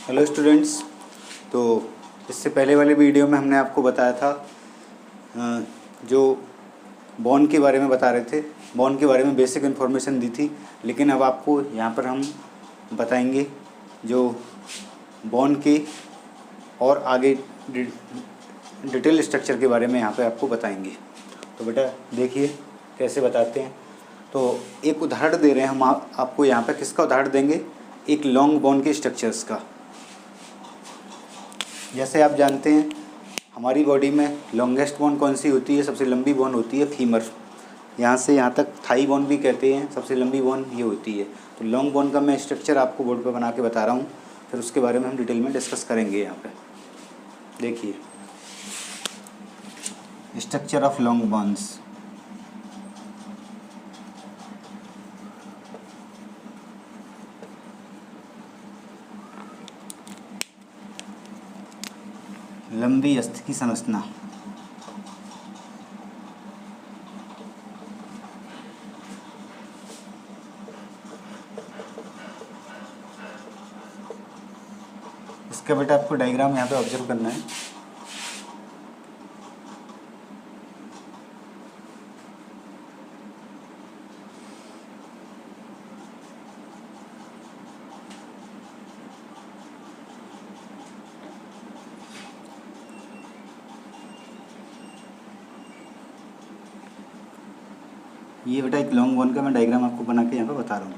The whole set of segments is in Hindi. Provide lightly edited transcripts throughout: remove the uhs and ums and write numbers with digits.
Hello students. तो इससे पहले वाले वीडियो में हमने आपको बताया था जो बॉन्ड के बारे में बता रहे थे, बॉन्ड के बारे में बेसिक इन्फॉर्मेशन दी थी। लेकिन अब आपको यहाँ पर हम बताएंगे जो बॉन्ड के और आगे डिटेल स्ट्रक्चर के बारे में यहाँ पे आपको बताएंगे। तो बेटा देखिए कैसे बताते हैं। तो एक उदाहरण दे रहे हैं हम आपको यहाँ पे। किसका उदाहरण देंगे? एक लॉन्ग बॉन्ड के स्ट्रक्चर्स का। जैसे आप जानते हैं हमारी बॉडी में लॉन्गेस्ट बोन कौन सी होती है? सबसे लंबी बोन होती है फीमर। यहाँ से यहाँ तक थाई बोन भी कहते हैं, सबसे लंबी बोन ये होती है। तो लॉन्ग बोन का मैं स्ट्रक्चर आपको बोर्ड पे बना के बता रहा हूँ, फिर उसके बारे में हम डिटेल में डिस्कस करेंगे। यहाँ पे देखिए स्ट्रक्चर ऑफ लॉन्ग बोन्स। लंबी अस्थि की संरचना। इसका बेटा आपको डायग्राम यहाँ पे ऑब्जर्व करना है। ये बेटा एक लॉन्ग बोन का मैं डायग्राम आपको बना के यहाँ पे बता रहा हूँ।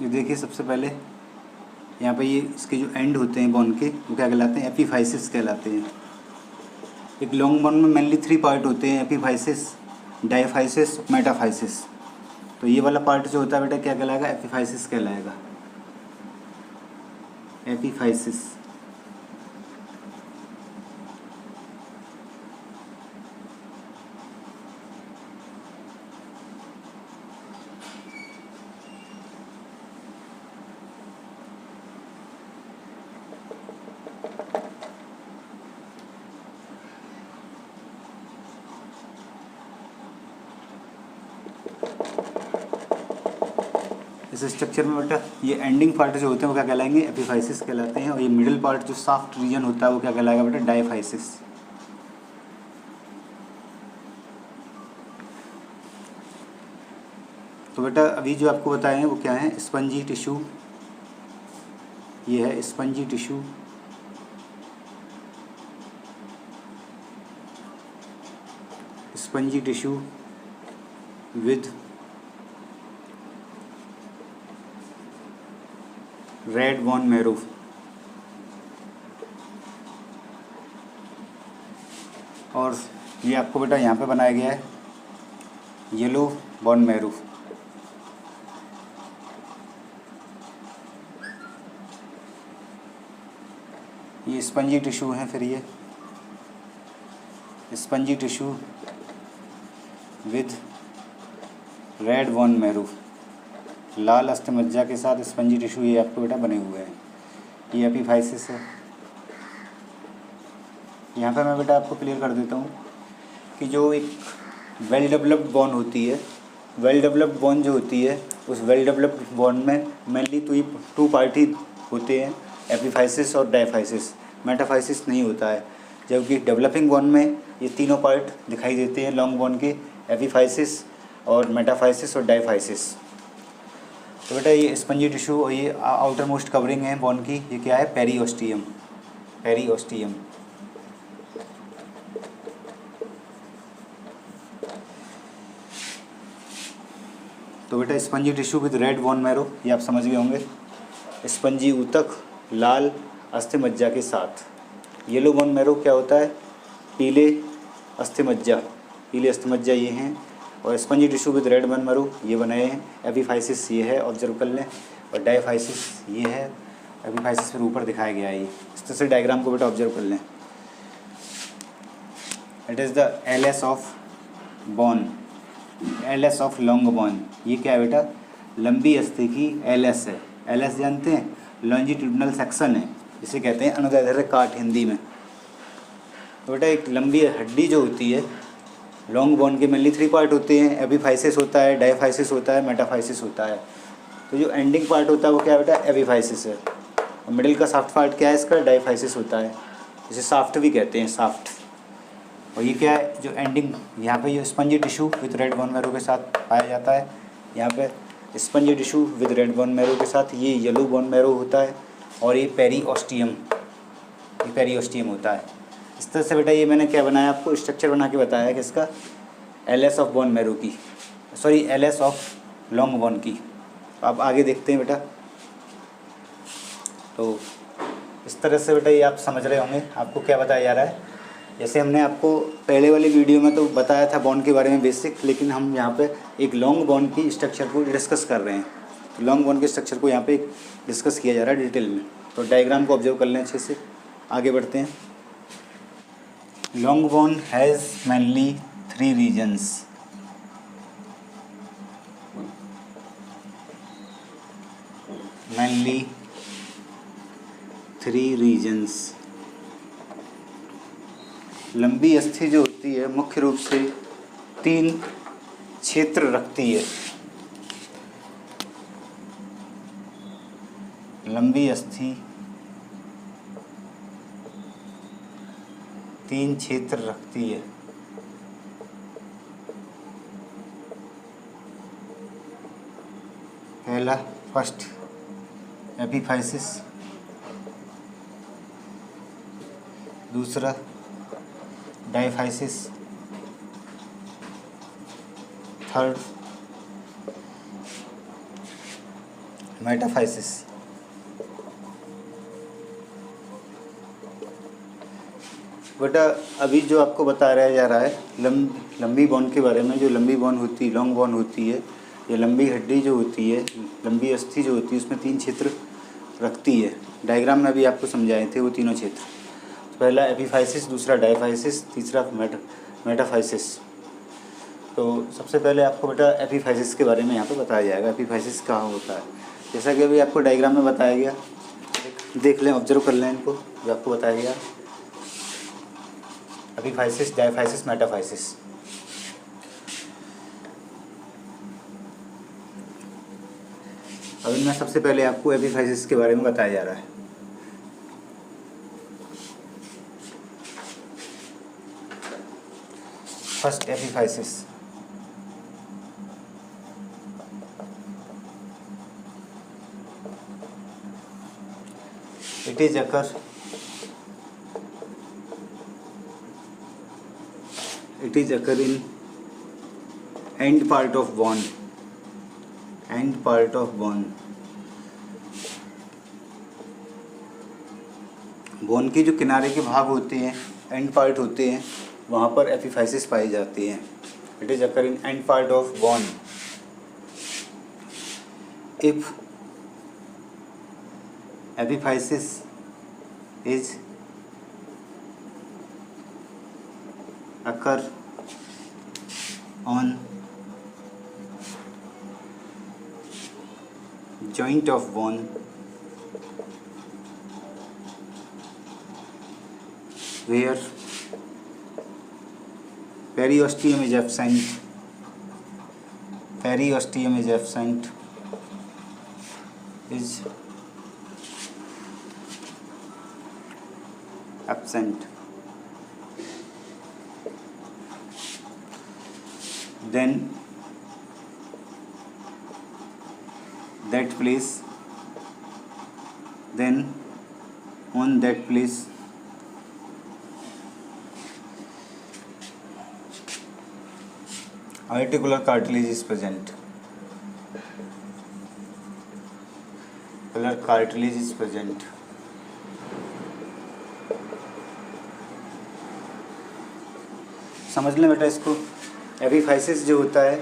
ये देखिए सबसे पहले यहाँ पे ये इसके जो एंड होते हैं बोन के वो क्या कहलाते हैं? एपीफाइसिस कहलाते हैं। एक लॉन्ग बोन में मेनली 3 पार्ट होते हैं, एपीफाइसिस, डायफाइसिस, मेटाफाइसिस। तो ये वाला पार्ट जो होता है बेटा क्या कहलाएगा? एपीफाइसिस कहलाएगा। एपीफाइसिस। इस स्ट्रक्चर में बेटा ये एंडिंग पार्ट जो होते हैं वो क्या कहलाएंगे? एपीफाइसिस कहलाते हैं। और ये मिडिल पार्ट जो सॉफ्ट रीजन होता है वो क्या कहलाएगा बेटा? डायफाइसिस। तो बेटा अभी जो आपको बताए हैं वो क्या है? Spongy tissue. ये है spongy tissue. Spongy tissue with red bone marrow. और ये आपको बेटा यहाँ पे बनाया गया है येलो बोन मैरो। ये स्पंजी टिश्यू है। फिर ये spongy tissue with red bone marrow, लाल अस्थिमज्जा के साथ स्पंजी टिश्यू ये आपको बेटा बने हुए हैं। ये एपीफाइसिस है। यहाँ पे मैं बेटा आपको क्लियर कर देता हूँ कि जो एक वेल डेवलप्ड बोन होती है, वेल डेवलप्ड बोन जो होती है उस वेल डेवलप्ड बोन में मेनली 2 पार्ट ही होते हैं, एपीफाइसिस और डायफाइसिस। मेटाफाइसिस नहीं होता है। जबकि डेवलपिंग बोन में ये तीनों पार्ट दिखाई देते हैं लॉन्ग बोन के, एपीफाइसिस और मेटाफाइसिस और डायफाइसिस। तो बेटा ये स्पंजी टिश्यू और ये आउटर मोस्ट कवरिंग है बोन की, ये क्या है? पेरीओस्टियम। पेरीओस्टियम। तो बेटा spongy tissue with red bone marrow ये आप समझ गए होंगे। स्पंजी ऊतक, लाल अस्थिमज्जा के साथ। येलो बोन मैरो क्या होता है? पीले अस्थिमज्जा, पीले अस्थिमज्जा ये हैं। और spongy tissue with red bone marrow ये बनाए हैं। एपीफाइसिस ये है, ऑब्जर्व कर लें। और डायफाइसिस ये है। एपीफाइसिस फिर ऊपर दिखाया गया है। ये इस तरह से डायग्राम को बेटा ऑब्जर्व कर लें। It is the LS of bone, LS of long bone. ये क्या है बेटा? लंबी अस्थि की एलएस है। एलएस जानते हैं? लॉन्जिट्यूडनल सेक्शन है, जिसे कहते हैं अनुदैर्ध्य काट हिंदी में। तो बेटा एक लंबी हड्डी जो होती है, लॉन्ग बोन के मेनली 3 पार्ट होते हैं। एपीफाइसिस होता है, डायफाइसिस होता है, मेटाफाइसिस होता है। तो जो एंडिंग पार्ट होता है वो क्या है बेटा? एपीफाइसिस है। और मिडिल का सॉफ्ट पार्ट क्या है इसका? डायफाइसिस होता है, जिसे साफ्ट भी कहते हैं, साफ्ट। और ये क्या है? जो एंडिंग यहाँ पे ये spongy tissue with red bone marrow के साथ पाया जाता है। यहाँ पे spongy tissue with red bone marrow के साथ ये येलो बोन मैरो होता है। और ये पेरीओस्टियम, ये पेरीओस्टियम होता है। इस तरह से बेटा ये मैंने क्या बनाया, आपको स्ट्रक्चर बना के बताया कि इसका एलएस ऑफ बोन मैरो की, sorry LS of long bone की। आप आगे देखते हैं बेटा। तो इस तरह से बेटा ये आप समझ रहे होंगे आपको क्या बताया जा रहा है। जैसे हमने आपको पहले वाली वीडियो में तो बताया था बोन के बारे में बेसिक, लेकिन हम यहाँ पे एक लॉन्ग बोन की स्ट्रक्चर को डिस्कस कर रहे हैं। तो लॉन्ग बोन के स्ट्रक्चर को यहाँ पे डिस्कस किया जा रहा है डिटेल में। तो डायग्राम को ऑब्जर्व कर लें अच्छे से। आगे बढ़ते हैं। Long bone has mainly 3 regions. Mainly 3 regions. लंबी अस्थि जो होती है मुख्य रूप से 3 क्षेत्र रखती है। लंबी अस्थि 3 क्षेत्र रखती है। पहला फर्स्ट एपीफाइसिस, दूसरा डायफाइसिस, थर्ड मेटाफाइसिस। बेटा अभी जो आपको बताया जा रहा है लंबी बोन के बारे में, जो लंबी बोन होती है, लॉन्ग बोन होती है, ये लंबी हड्डी जो होती है, लंबी अस्थि जो होती है, उसमें 3 क्षेत्र रखती है। डायग्राम में अभी आपको समझाए थे वो तीनों क्षेत्र। पहला एपीफाइसिस, दूसरा डायफाइसिस, तीसरा मेटाफाइसिस। तो सबसे पहले आपको बेटा एपीफाइसिस के बारे में यहाँ पे बताया जाएगा। एपीफाइसिस कहाँ होता है, जैसा कि अभी आपको डायग्राम में बताया गया। देख लें, ऑब्जर्व कर लें इनको जो आपको बताया गया। Epiphysis, diaphysis, metaphysis. अब इनमें सबसे पहले आपको एपीफाइसिस के बारे में बताया जा रहा है। First epiphysis. It is occur in end part of bone. End part of bone. Bone के जो किनारे के भाग होते हैं, एंड पार्ट होते हैं, वहाँ पर एपीफाइसिस पाई जाती है। It is occur in and part of bone. If epiphysis is occur on joint of bone where periosteum is absent. Periosteum is absent. Is absent. Then that place, then on that place articular cartilage is present. Cartilage is present. समझ लें बेटा इसको। एपीफाइसिस जो होता है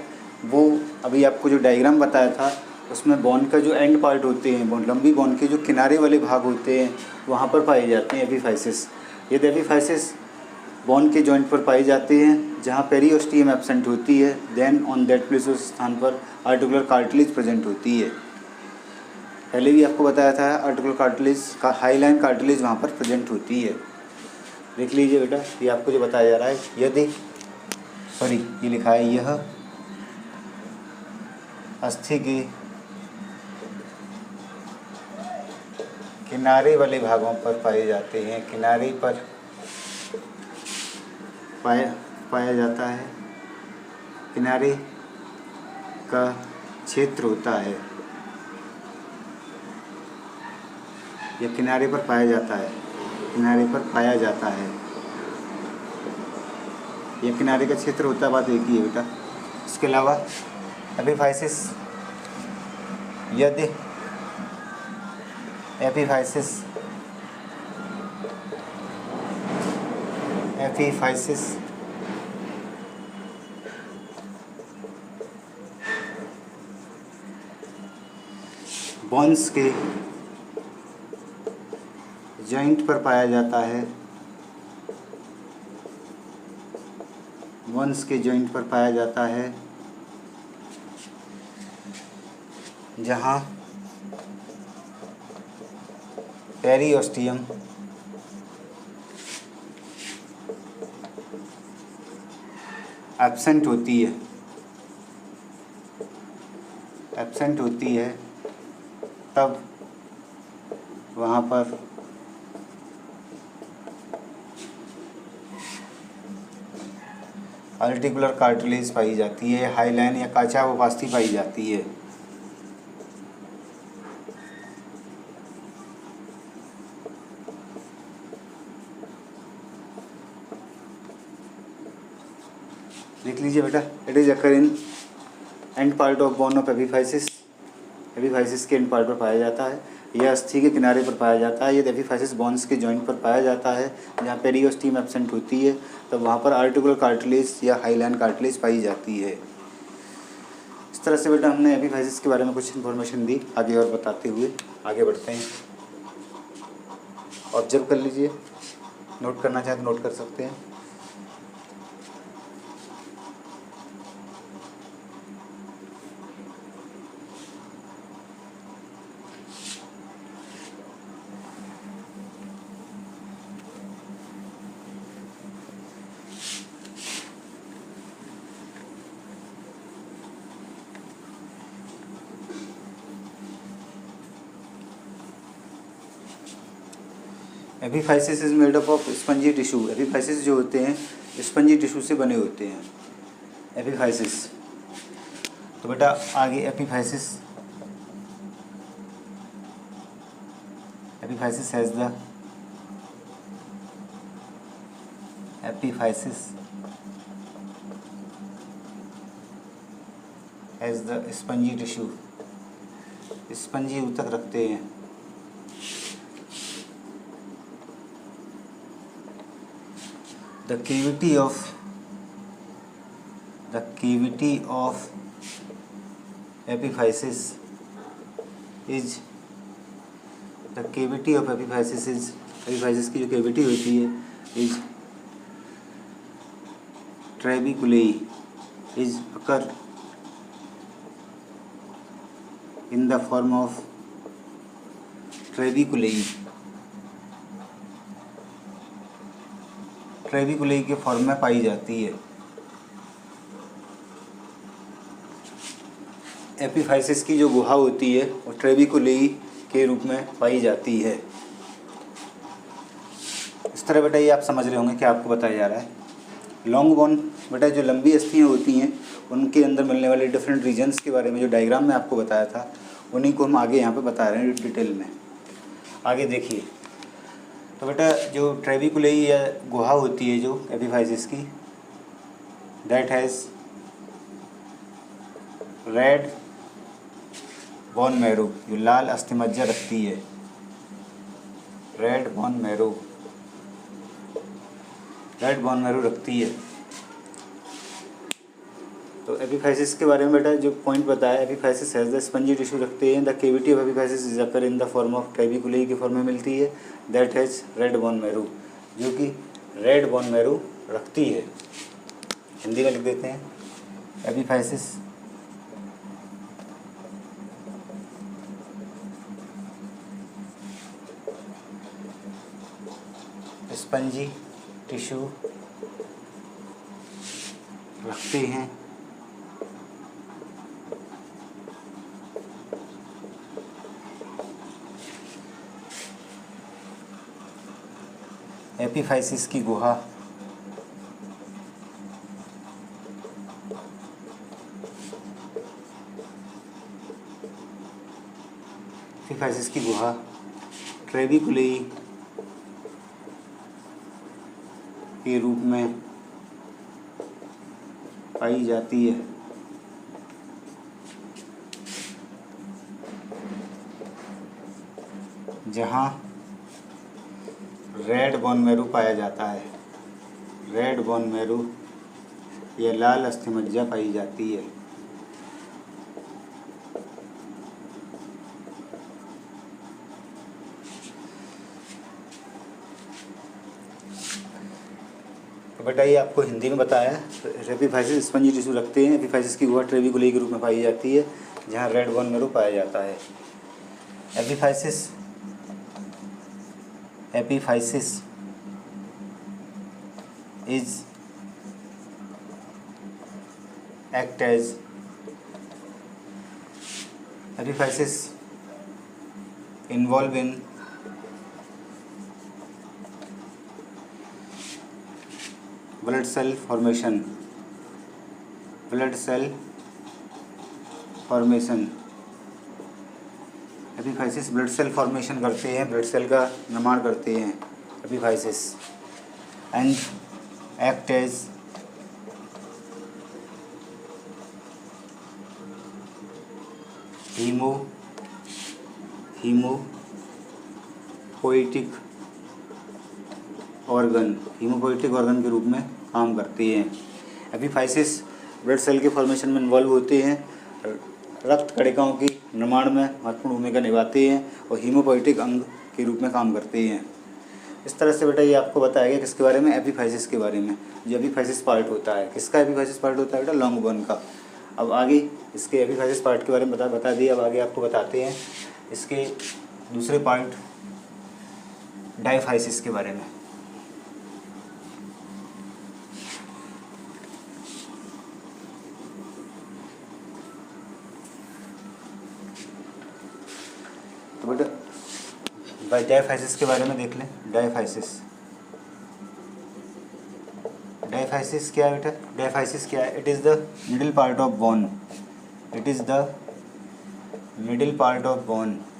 वो अभी आपको जो डायग्राम बताया था उसमें बोन का जो एंड पार्ट होते हैं, बोन लंबी बोन के जो किनारे वाले भाग होते हैं वहाँ पर पाए जाते हैं एपीफाइसिस। यदि एपीफाइसिस बोन के जॉइंट पर पाए जाते हैं जहाँ पेरियोस्टियम एब्सेंट होती है, देन ऑन दैट प्लेस उस स्थान पर आर्टिकुलर कार्टिलेज प्रेजेंट होती है। पहले भी आपको बताया था आर्टिकुलर कार्टिलेज का हाईलाइन कार्टिलेज वहाँ पर प्रेजेंट होती है। देख लीजिए बेटा, ये आपको जो बताया जा रहा है, यदि ये लिखा है यह अस्थि के किनारे वाले भागों पर पाए जाते हैं, किनारे पर पाया जाता है, किनारे का क्षेत्र होता है, यह किनारे पर पाया जाता है, किनारे पर पाया जाता है, यह किनारे का क्षेत्र होता है। बात एक ही है बेटा। इसके अलावा एपीफाइसिस, यदि एपीफाइसिस बोन्स के जॉइंट पर पाया जाता है, बोन्स के जॉइंट पर पाया जाता है जहाँ पेरियोस्टियम एब्सेंट होती है, तब वहाँ पर आर्टिकुलर कार्टिलेज पाई जाती है, हाईलाइन या काचा उपास्थि पाई जाती है। देख लीजिए बेटा, it is occur in and part of bone of epiphysis. Epiphysis के एंड पार्ट पर पाया जाता है, यह अस्थि के किनारे पर पाया जाता है। यदि एपीफाइसिस बोन्स के जॉइंट पर पाया जाता है जहाँ पेरियोस्टियम एब्सेंट होती है, तब वहाँ पर आर्टिकुलर कार्टिलेज या हाईलाइन कार्टिलेज पाई जाती है। इस तरह से बेटा हमने एपीफाइसिस के बारे में कुछ इन्फॉर्मेशन दी। आगे और बताते हुए आगे बढ़ते हैं। ऑब्जर्व कर लीजिए, नोट करना चाहे तो नोट कर सकते हैं। Epiphysis is made up of spongy tissue. Epiphysis जो होते हैं स्पंजी टिश्यू से बने होते हैं एपीफाइसिस। तो बेटा आगे epiphysis has the spongy tissue, spongy ऊतक रखते हैं। The cavity of epiphysis is epiphysis की जो कैविटी होती है is trabeculae, is occur in the form of trabeculae. Trabeculae के फॉर्म में पाई जाती है। एपीफाइसिस की जो गुहा होती है वो ट्रेबिकुलेई के रूप में पाई जाती है। इस तरह बेटा ये आप समझ रहे होंगे कि आपको बताया जा रहा है। लॉन्ग बोन बेटा जो लंबी अस्थियाँ होती हैं उनके अंदर मिलने वाले डिफरेंट रीजन्स के बारे में जो डायग्राम में आपको बताया था उन्हीं को हम आगे यहाँ पे बता रहे हैं डिटेल में। आगे देखिए, तो बेटा जो ट्रेबिकुलेई या गुहा होती है जो एपीफाइसिस की, that has red bone marrow, जो लाल अस्थिमज्जा रखती है, रेड बोन मैरो रखती है। तो एपिफाइसिस के बारे में बेटा जो पॉइंट बताया, epiphysis has the spongy tissue रखते हैं। The cavity of epiphysis is occur in the form of trabeculae की फॉर्म में मिलती है। That has red bone marrow, जो कि रेड बोन मैरू रखती है। हिंदी में लिख देते हैं, एपिफाइसिस स्पंजी टिश्यू रखते हैं एपिफाइसिस की गुहा एपिफाइसिस की गुहा ट्रेबिकुलेई के रूप में पाई जाती है। जहाँ रेड बोन मैरू पाया जाता है, रेड बोन मैरू या लाल अस्थिमज्जा पाई जाती है। बेटा ये आपको हिंदी में बताया, एपिफाइसिस स्पंजी टिश्यू रखते हैं। एपिफाइसिस की गुहा ट्रेबिकुलेई के रूप में पाई जाती है, जहाँ रेड बोन मैरू पाया जाता है। Epiphysis is act as epiphysis involve in blood cell formation epiphysis blood cell formation करते हैं, ब्लड सेल का निर्माण करते हैं epiphysis. And act as haemopoietic organ के रूप में काम करती हैं। एपिफाइसिस ब्लड सेल के फॉर्मेशन में इन्वॉल्व होते हैं, रक्त कणिकाओं की निर्माण में महत्वपूर्ण भूमिका निभाते हैं और हीमोपोइटिक अंग के रूप में काम करते हैं। इस तरह से बेटा ये आपको बताया गया किसके बारे में, एपिफाइसिस के बारे में। जो एपिफाइसिस पार्ट होता है, किसका एपिफाइसिस पार्ट होता है बेटा, लॉन्ग बोन का। अब आगे इसके एपिफाइसिस पार्ट के बारे में बता दिए। अब आगे आपको बताते हैं इसके दूसरे पार्ट डायफाइसिस के बारे में। तो बेटा डायफाइसिस के बारे में देख लें। डायफाइसिस क्या है बेटा, डायफाइसिस क्या है? It is the middle part of bone,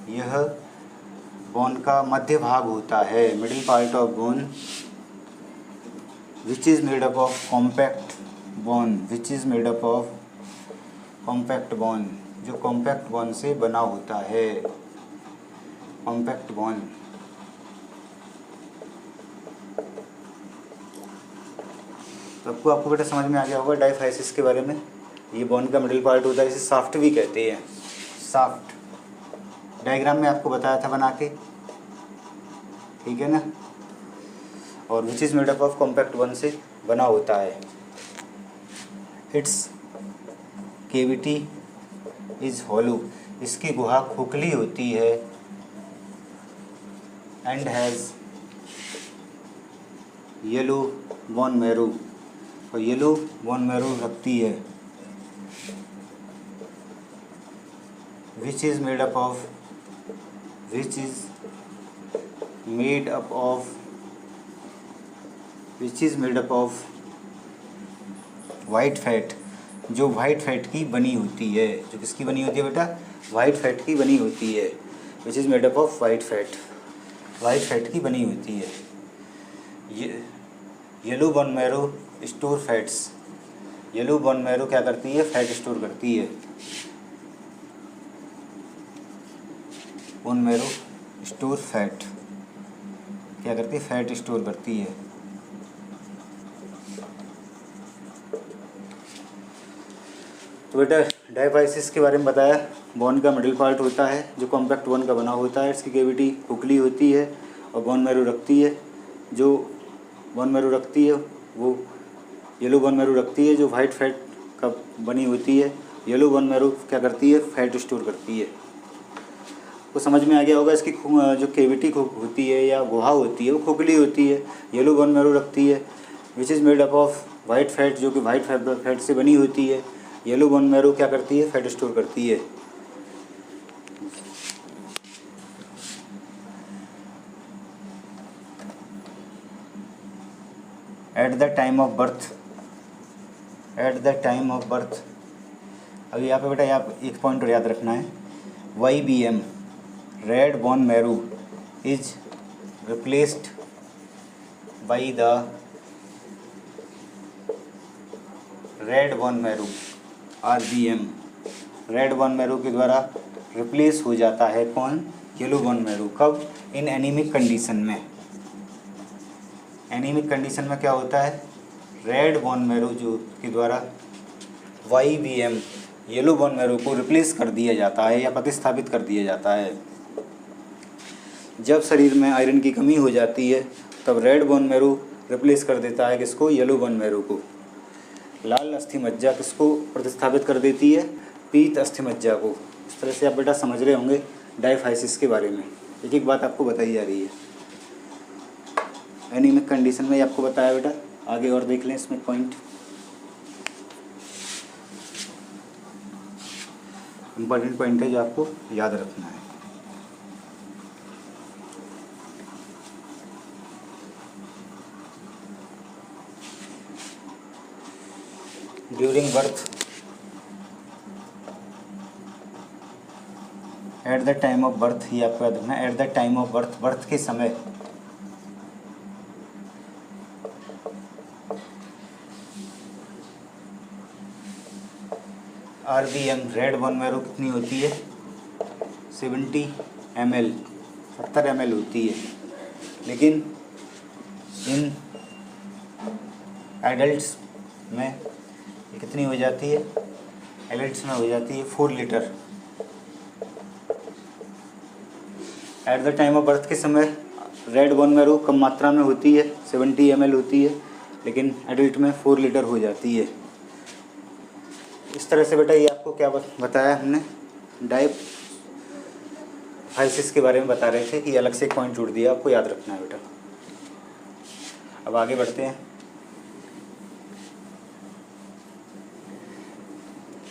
यह बोन का मध्य भाग होता है। Middle part of bone which is made up of compact bone, जो कॉम्पैक्ट बोन से बना होता है। कॉम्पैक्ट बोन तो आपको बेटा समझ में आ गया होगा डायफाइसिस के बारे में। ये बोन का मिडिल पार्ट होता है, इसे शाफ्ट भी कहते हैं। शाफ्ट डायग्राम में आपको बताया था बना के, ठीक है ना। और which is made up of compact bone से बना होता है। इट्स केविटी इज हॉलो, इसकी गुहा खोखली होती है। And has yellow bone marrow, और येलो बोन मैरो रखती है। Which is made up of white fat, जो वाइट फैट की बनी होती है। जो किसकी बनी होती है बेटा, वाइट फैट की बनी होती है। Which is made up of white fat की बनी होती है। Yellow bone marrow store fats, yellow bone marrow क्या करती है, फैट स्टोर करती है। बोन मैरो स्टोर फैट क्या करती है, फैट स्टोर करती है। तो बेटा डायफाइसिस के बारे में बताया। बोन का मिडिल पार्ट होता है जो कॉम्पैक्ट बोन का बना होता है, इसकी कैविटी खोखली होती है और बोन मैरो रखती है। जो बोन मैरो रखती है वो येलो बोन मैरो रखती है जो वाइट फैट का बनी होती है। येलो बोन मैरो क्या करती है, फैट स्टोर करती है। तो समझ में आ गया होगा इसकी जो कैविटी होती है या गुहा होती है वो खोखली होती है, येलो बोन मैरो रखती है, which is made up of white fat, जो कि वाइट फैट से बनी होती है। येलो बोन मैरो क्या करती है, फैट स्टोर करती है। At the time of birth, अभी यहाँ पे बेटा यहाँ एक पॉइंट और याद रखना है, YBM red bone marrow is replaced by the red bone marrow, RBM red bone marrow के द्वारा रिप्लेस हो जाता है कौन, येलो बोन मैरो। कब, इन एनीमिक कंडीशन में। एनीमिक कंडीशन में क्या होता है, रेड बोन मैरो जो के द्वारा YBM येलो बोन मैरो को रिप्लेस कर दिया जाता है या प्रतिस्थापित कर दिया जाता है। जब शरीर में आयरन की कमी हो जाती है तब रेड बोन मैरो रिप्लेस कर देता है किसको, येलो बोन मैरो को। लाल अस्थि मज्जा किसको प्रतिस्थापित कर देती है, पीत अस्थि मज्जा को। इस तरह से आप बेटा समझ रहे होंगे डायफाइसिस के बारे में, एक एक बात आपको बताई जा रही है। एनीमिक कंडीशन में आपको बताया बेटा, आगे और देख लें इसमें पॉइंट। इम्पॉर्टेंट पॉइंट है जो आपको याद रखना है। During birth, at the time of birth, ये आपको याद रखना है। At the time of birth, birth के समय RBM रेड बोन मैरो कितनी होती है, 70 ml, 70 ml होती है। लेकिन इन एडल्ट्स में ये कितनी हो जाती है, एडल्ट्स में हो जाती है 4 litre. At the time of birth के समय रेड बोन मैरो कम मात्रा में होती है, 70 ml होती है, लेकिन एडल्ट में 4 लीटर हो जाती है। इस तरह से बेटा ये आपको क्या बताया हमने, डायफाइसिस के बारे में बता रहे थे कि अलग से एक पॉइंट जोड़ दिया, आपको याद रखना है बेटा। अब आगे बढ़ते हैं।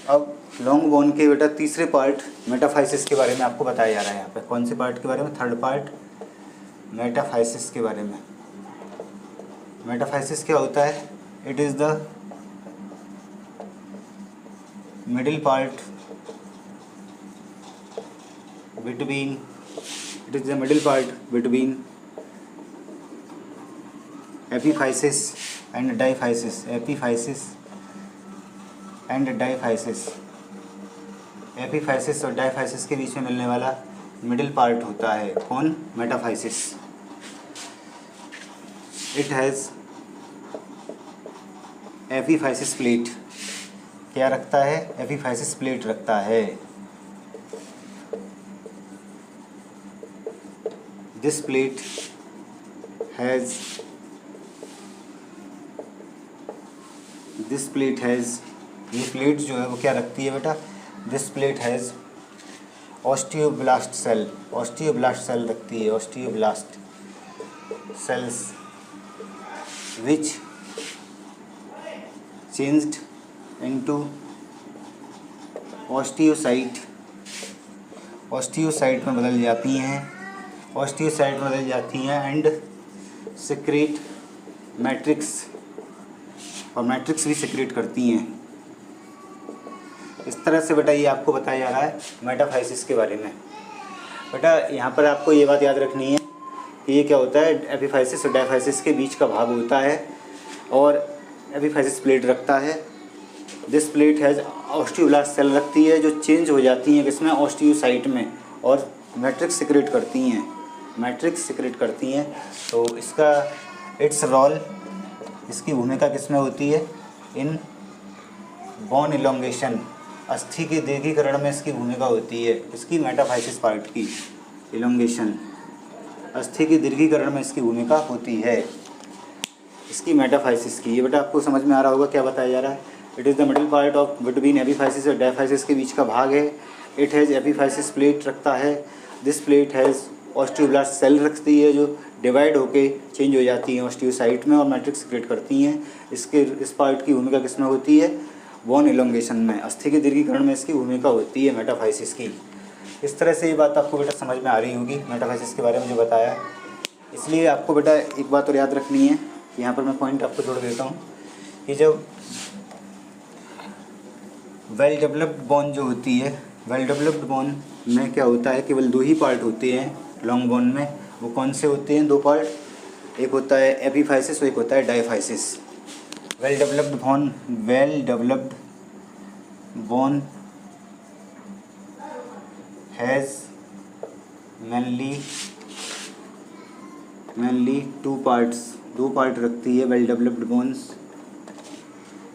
अब लॉन्ग बोन के बेटा तीसरे पार्ट मेटाफाइसिस के बारे में आपको बताया जा रहा है यहाँ पे। कौन से पार्ट के बारे में, थर्ड पार्ट मेटाफाइसिस के बारे में। मेटाफाइसिस क्या होता है, it is the middle part between, it is the middle part between epiphysis and diaphysis, epiphysis and diaphysis, epiphysis और डायफाइसिस के बीच में मिलने वाला मिडिल पार्ट होता है कौन, metaphysis. It has epiphysis plate, क्या रखता है, एपीफाइसिस प्लेट रखता है। दिस प्लेट हैज़ ये प्लेट जो है वो क्या रखती है बेटा, this plate has osteoblast cell, osteoblast cell रखती है, osteoblast cells which changed into osteocyte, osteocyte में बदल जाती हैं, ऑस्टियोसाइट में बदल जाती हैं एंड सिक्रेट मैट्रिक्स, और मैट्रिक्स भी सिक्रेट करती हैं। इस तरह से बेटा ये आपको बताया जा रहा है मेटाफाइसिस के बारे में। बेटा यहाँ पर आपको ये बात याद रखनी है कि ये क्या होता है, एपीफाइसिस और डायफाइसिस के बीच का भाग होता है और एपीफाइसिस प्लेट रखता है। This plate has osteoblast cell रखती है जो चेंज हो जाती हैं किसमें, ऑस्टियोसाइट में, और मैट्रिक्स सिक्रेट करती हैं, मैट्रिक्स सिक्रेट करती हैं। तो इसका इट्स रोल, इसकी भूमिका किसमें होती है, इन बोन इलोंगेशन, अस्थि के दीर्घीकरण में इसकी भूमिका होती है, इसकी मेटाफाइसिस पार्ट की इलोंगेशन, अस्थि के दीर्घीकरण में इसकी भूमिका होती है, इसकी मेटाफाइसिस की। ये बेटा आपको समझ में आ रहा होगा क्या बताया जा रहा है। It is the middle part of between epiphysis और डायफाइसिस के बीच का भाग है। इट हैज़ एपीफाइसिस प्लेट रखता है। This plate has osteoblast cell रखती है जो डिवाइड होके चेंज हो जाती हैं ऑस्टियोसाइट में और मैट्रिक्स सिक्रेट करती हैं। इस पार्ट की भूमिका किस में होती है? बोन इलोंगेशन में, अस्थि के दीर्घीकरण में इसकी भूमिका होती है मेटाफाइसिस की। इस तरह से ये बात आपको बेटा समझ में आ रही होगी मेटाफाइसिस के बारे में जो बताया है। इसलिए आपको बेटा एक बात और याद रखनी है, यहाँ पर मैं पॉइंट आपको जोड़ देता हूँ कि जब वेल डेवलप्ड बोन जो होती है, वेल डेवलप्ड बोन में क्या होता है, केवल 2 ही पार्ट होते हैं लॉन्ग बोन में। वो कौन से होते हैं 2 पार्ट? एक होता है एपीफाइसिस और एक होता है diaphysis. Well developed bone has mainly 2 parts, 2 part रखती है वेल डेवलप्ड बोन्स।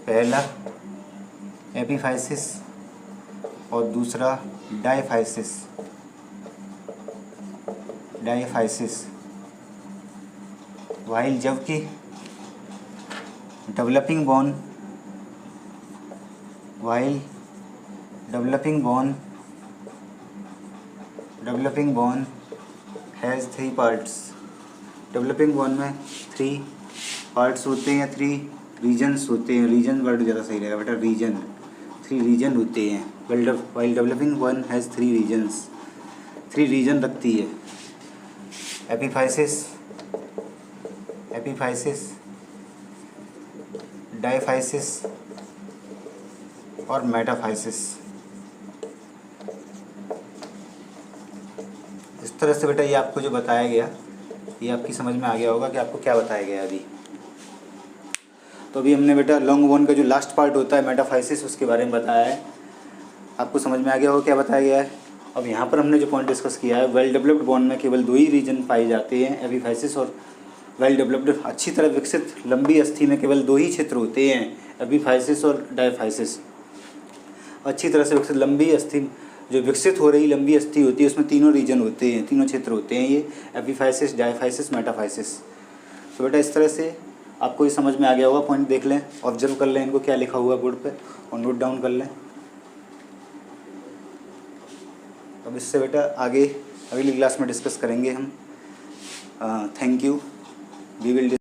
पहला एपीफाइसिस और दूसरा डायफाइसिस। वाइल जबकि developing bone has 3 parts. Developing bone में 3 पार्ट्स होते हैं, 3 रीजन्स होते हैं। रीजन वर्ड ज़्यादा सही रहेगा बेटा, रीजन। 3 रीजन होते हैं। While developing bone has 3 regions, 3 region रखती है। एपीफाइसिस, डायफाइसिस और मेटाफाइसिस। इस तरह से बेटा ये आपको जो बताया गया, ये आपकी समझ में आ गया होगा कि आपको क्या बताया गया अभी। तो अभी हमने बेटा लॉन्ग बोन का जो लास्ट पार्ट होता है मेटाफाइसिस, उसके बारे में बताया है। आपको समझ में आ गया होगा क्या बताया गया है। अब यहाँ पर हमने जो पॉइंट डिस्कस किया है, वेल डेवलप्ड बोन में केवल 2 ही रीजन पाए जाते हैं, एपीफाइसिस और वेल डेवलप्ड अच्छी तरह विकसित लंबी अस्थि में केवल 2 ही क्षेत्र होते हैं, एपीफाइसिस और डायफाइसिस। अच्छी तरह से विकसित लंबी अस्थि, जो विकसित हो रही लंबी अस्थि होती है, उसमें 3 रीजन होते हैं, 3 क्षेत्र होते हैं, ये एपीफाइसिस, डायफाइसिस, मेटाफाइसिस। तो बेटा इस तरह से आपको ये समझ में आ गया होगा। पॉइंट देख लें, ऑब्जर्व कर लें इनको, क्या लिखा हुआ है बोर्ड पे, और नोट डाउन कर लें। अब इससे बेटा आगे अगली क्लास में डिस्कस करेंगे हम। Thank you. We will